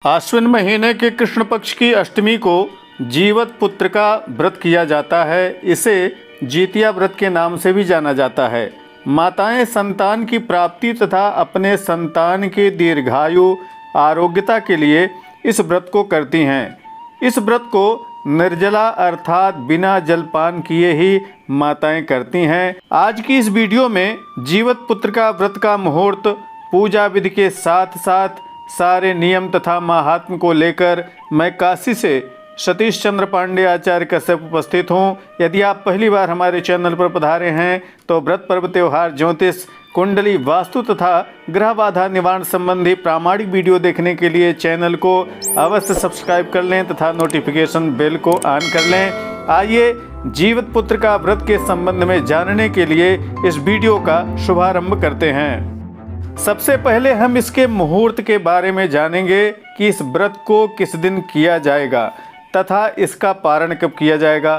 आश्विन महीने के कृष्ण पक्ष की अष्टमी को जीवत पुत्र का व्रत किया जाता है। इसे जीतिया व्रत के नाम से भी जाना जाता है। माताएं संतान की प्राप्ति तथा अपने संतान के दीर्घायु आरोग्यता के लिए इस व्रत को करती हैं। इस व्रत को निर्जला अर्थात बिना जलपान किए ही माताएं करती हैं। आज की इस वीडियो में जीवत पुत्र का व्रत का मुहूर्त, पूजा विधि के साथ साथ सारे नियम तथा महात्म को लेकर मैं काशी से सतीश चंद्र पांडे आचार्य कश्यप उपस्थित हूँ। यदि आप पहली बार हमारे चैनल पर पधारे हैं तो व्रत पर्व त्योहार ज्योतिष कुंडली वास्तु तथा ग्रह बाधा निवारण संबंधी प्रामाणिक वीडियो देखने के लिए चैनल को अवश्य सब्सक्राइब कर लें तथा नोटिफिकेशन बेल को ऑन कर लें। आइए जीवत पुत्र का व्रत के संबंध में जानने के लिए इस वीडियो का शुभारंभ करते हैं। सबसे पहले हम इसके मुहूर्त के बारे में जानेंगे कि इस व्रत को किस दिन किया जाएगा तथा इसका पारण कब किया जाएगा।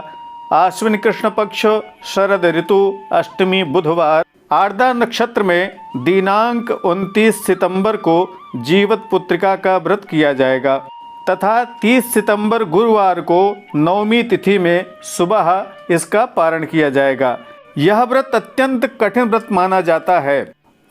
आश्विन कृष्ण पक्ष शरद ऋतु अष्टमी बुधवार आर्द्रा नक्षत्र में दिनांक 29 सितंबर को जीवत पुत्रिका का व्रत किया जाएगा तथा 30 सितंबर गुरुवार को नवमी तिथि में सुबह इसका पारण किया जाएगा। यह व्रत अत्यंत कठिन व्रत माना जाता है।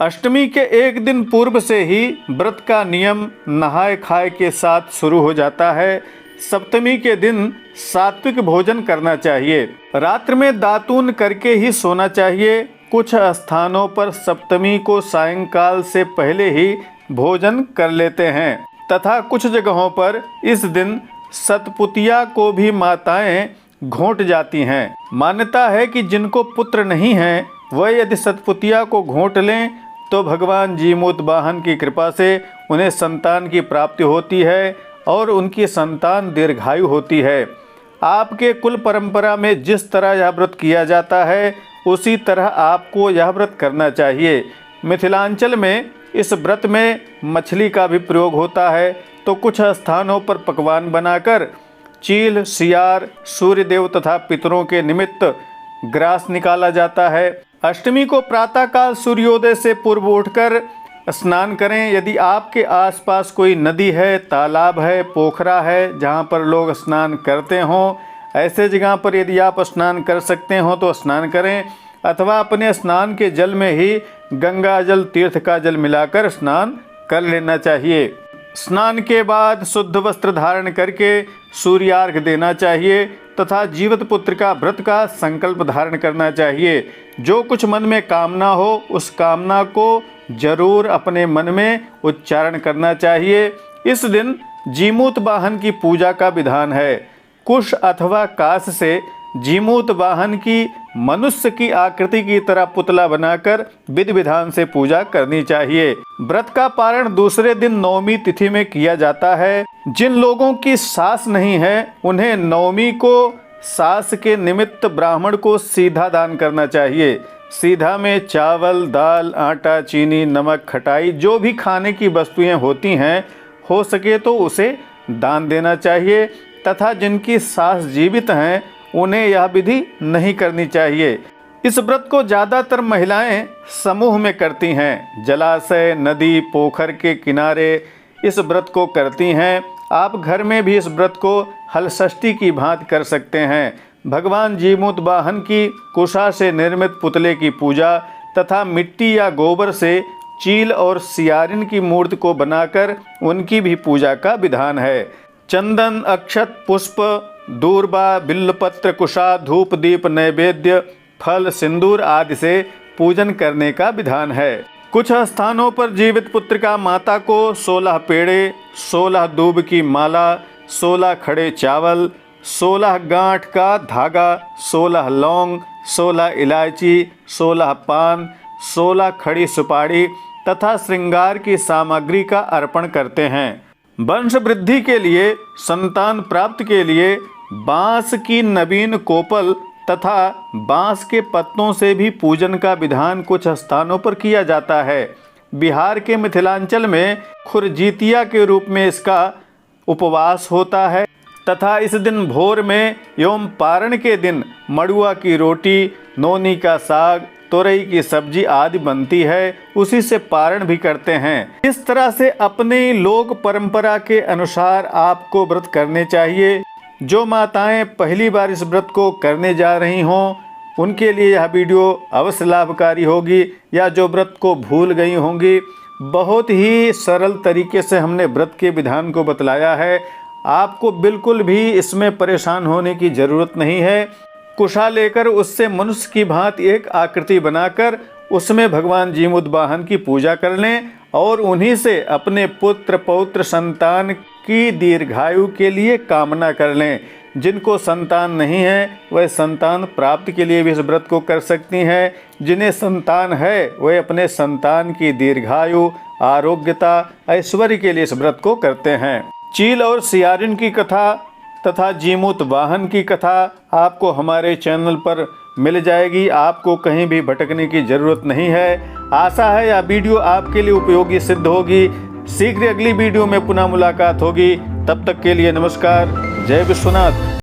अष्टमी के एक दिन पूर्व से ही व्रत का नियम नहाए खाए के साथ शुरू हो जाता है। सप्तमी के दिन सात्विक भोजन करना चाहिए। रात्रि में दातून करके ही सोना चाहिए। कुछ स्थानों पर सप्तमी को सायंकाल से पहले ही भोजन कर लेते हैं तथा कुछ जगहों पर इस दिन सतपुतिया को भी माताएं घोंट जाती हैं। मान्यता है कि जिनको पुत्र नहीं है वह यदि सतपुतिया को घोंट लें तो भगवान जीमूत वाहन की कृपा से उन्हें संतान की प्राप्ति होती है और उनकी संतान दीर्घायु होती है। आपके कुल परंपरा में जिस तरह यह व्रत किया जाता है उसी तरह आपको यह व्रत करना चाहिए। मिथिलांचल में इस व्रत में मछली का भी प्रयोग होता है तो कुछ स्थानों पर पकवान बनाकर चील, सियार, सूर्यदेव तथा पितरों के निमित्त ग्रास निकाला जाता है। अष्टमी को प्रातःकाल सूर्योदय से पूर्व उठकर स्नान करें। यदि आपके आसपास कोई नदी है, तालाब है, पोखरा है जहाँ पर लोग स्नान करते हों, ऐसे जगह पर यदि आप स्नान कर सकते हो तो स्नान करें अथवा अपने स्नान के जल में ही गंगा जल, तीर्थ का जल मिलाकर स्नान कर लेना चाहिए। स्नान के बाद शुद्ध वस्त्र धारण करके सूर्यार्घ्य देना चाहिए तथा जीवत पुत्र का व्रत का संकल्प धारण करना चाहिए। जो कुछ मन में कामना हो उस कामना को जरूर अपने मन में उच्चारण करना चाहिए। इस दिन जीमूत वाहन की पूजा का विधान है। कुश अथवा कांस से जीमूत वाहन की मनुष्य की आकृति की तरह पुतला बनाकर विधि विधान से पूजा करनी चाहिए। व्रत का पारण दूसरे दिन नवमी तिथि में किया जाता है। जिन लोगों की सास नहीं है उन्हें नवमी को सास के निमित्त ब्राह्मण को सीधा दान करना चाहिए। सीधा में चावल, दाल, आटा, चीनी, नमक, खटाई जो भी खाने की वस्तुएं होती हैं हो सके तो उसे दान देना चाहिए तथा जिनकी सास जीवित हैं उन्हें यह विधि नहीं करनी चाहिए। इस व्रत को ज़्यादातर महिलाएं समूह में करती हैं। जलाशय, नदी, पोखर के किनारे इस व्रत को करती हैं। आप घर में भी इस व्रत को हलषष्ठी की भांति कर सकते हैं। भगवान जीमूत वाहन की कुशा से निर्मित पुतले की पूजा तथा मिट्टी या गोबर से चील और सियारिन की मूर्ति को बनाकर उनकी भी पूजा का विधान है। चंदन, अक्षत, पुष्प, दूर्बा, बिल्वपत्र, कुशा, धूप, दीप, नैवेद्य, फल, सिंदूर आदि से पूजन करने का विधान है। कुछ स्थानों पर जीवित पुत्र का माता को 16 पेड़े, 16 दूब की माला, 16 खड़े चावल, 16 गांठ का धागा, 16 लौंग, 16 इलायची, 16 पान, 16 खड़ी सुपारी तथा श्रृंगार की सामग्री का अर्पण करते हैं। वंश वृद्धि के लिए, संतान प्राप्ति के लिए बांस की नवीन कोपल तथा बांस के पत्तों से भी पूजन का विधान कुछ स्थानों पर किया जाता है। बिहार के मिथिलांचल में खुरजीतिया के रूप में इसका उपवास होता है तथा इस दिन भोर में एवं पारण के दिन मड़ुआ की रोटी, नोनी का साग, तोरई की सब्जी आदि बनती है, उसी से पारण भी करते हैं। इस तरह से अपनी लोक परंपरा के अनुसार आपको व्रत करने चाहिए। जो माताएं पहली बार इस व्रत को करने जा रही हों, उनके लिए यह वीडियो अवश्य लाभकारी होगी, या जो व्रत को भूल गई होंगी। बहुत ही सरल तरीके से हमने व्रत के विधान को बतलाया है। आपको बिल्कुल भी इसमें परेशान होने की ज़रूरत नहीं है। कुशा लेकर उससे मनुष्य की भांति एक आकृति बनाकर उसमें भगवान जीमूत वाहन की पूजा कर लें और उन्हीं से अपने पुत्र पौत्र संतान की दीर्घायु के लिए कामना कर लें। जिनको संतान नहीं है वह संतान प्राप्ति के लिए भी इस व्रत को कर सकती हैं। जिन्हें संतान है वह अपने संतान की दीर्घायु, आरोग्यता, ऐश्वर्य के लिए इस व्रत को करते हैं। चील और सियारिन की कथा तथा जीमूत वाहन की कथा आपको हमारे चैनल पर मिल जाएगी। आपको कहीं भी भटकने की ज़रूरत नहीं है। आशा है यह वीडियो आपके लिए उपयोगी सिद्ध होगी। शीघ्र अगली वीडियो में पुनः मुलाकात होगी। तब तक के लिए नमस्कार। जय विश्वनाथ।